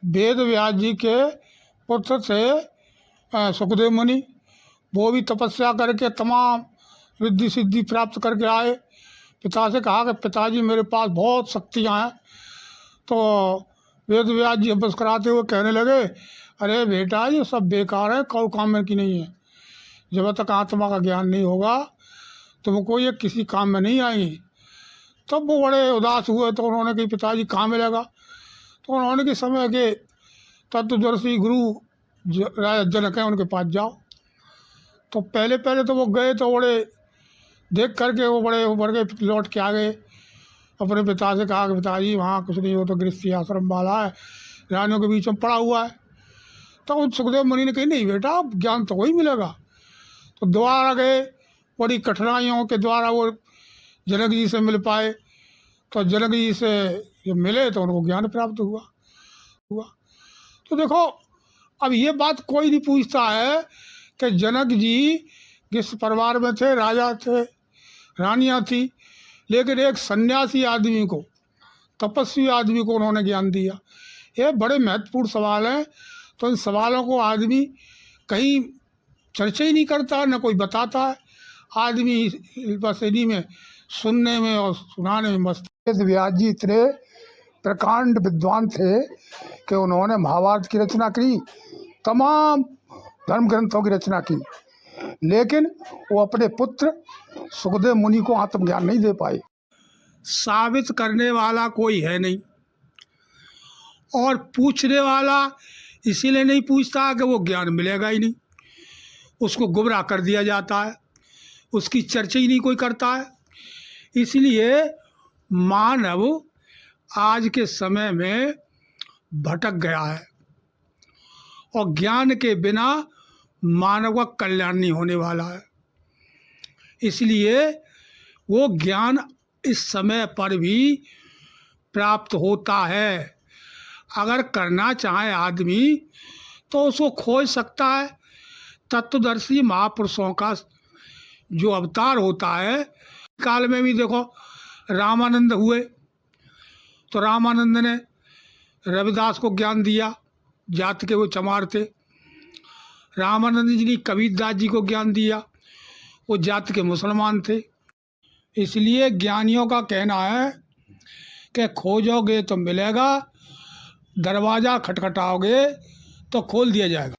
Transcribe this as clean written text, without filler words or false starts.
वेद व्यास जी के पुत्र थे सुखदेव मुनि। वो भी तपस्या करके तमाम रिद्धि सिद्धि प्राप्त करके आए। पिता से कहा कि पिताजी मेरे पास बहुत शक्तियाँ हैं। तो वेद व्यास जी बस कराते हुए कहने लगे, अरे बेटा ये सब बेकार है, कोई काम में की नहीं है। जब तक आत्मा का ज्ञान नहीं होगा तुमको ये किसी काम में नहीं आएंगी। तब वो बड़े उदास हुए। तो उन्होंने कहा पिताजी कहाँ मिलेगा। तो उन्होंने के समय के तत्वदर्शी गुरु राजा जनक हैं, उनके पास जाओ। तो पहले तो वो गए तो बड़े देख करके वो बड़े उभर के लौट के आ गए। अपने पिता से कहा कि पिताजी वहाँ कुछ नहीं हो, तो गृहस्थी आश्रम वाला है, रानियों के बीच में पड़ा हुआ है। तो उन सुखदेव मुनि ने कही नहीं बेटा ज्ञान तो वही मिलेगा। तो दोबारा गए, बड़ी कठिनाइयों के द्वारा वो जनक जी से मिल पाए। तो जनक जी से जब मिले तो उनको ज्ञान प्राप्त हुआ। तो देखो अब ये बात कोई नहीं पूछता है कि जनक जी किस परिवार में थे, राजा थे, रानियाँ थी, लेकिन एक सन्यासी आदमी को, तपस्वी आदमी को उन्होंने ज्ञान दिया। ये बड़े महत्वपूर्ण सवाल हैं। तो इन सवालों को आदमी कहीं चर्चा ही नहीं करता, न कोई बताता है। आदमी बस इन्हीं में सुनने में और सुनाने में मस्त। व्यास जी इतने प्रकांड विद्वान थे कि उन्होंने महाभारत की रचना की, तमाम धर्म ग्रंथों की रचना की, लेकिन वो अपने पुत्र सुखदेव मुनि को आत्मज्ञान नहीं दे पाए। साबित करने वाला कोई है नहीं, और पूछने वाला इसीलिए नहीं पूछता कि वो ज्ञान मिलेगा ही नहीं। उसको गुमराह कर दिया जाता है, उसकी चर्चा ही नहीं कोई करता है। इसलिए मानव आज के समय में भटक गया है, और ज्ञान के बिना मानव का कल्याण नहीं होने वाला है। इसलिए वो ज्ञान इस समय पर भी प्राप्त होता है। अगर करना चाहे आदमी तो उसको खोज सकता है। तत्वदर्शी महापुरुषों का जो अवतार होता है, काल में भी देखो रामानंद हुए तो रामानंद ने रविदास को ज्ञान दिया, जात के वो चमार थे। रामानंद जी ने कबीरदास जी को ज्ञान दिया, वो जात के मुसलमान थे। इसलिए ज्ञानियों का कहना है कि खोजोगे तो मिलेगा, दरवाज़ा खटखटाओगे तो खोल दिया जाएगा।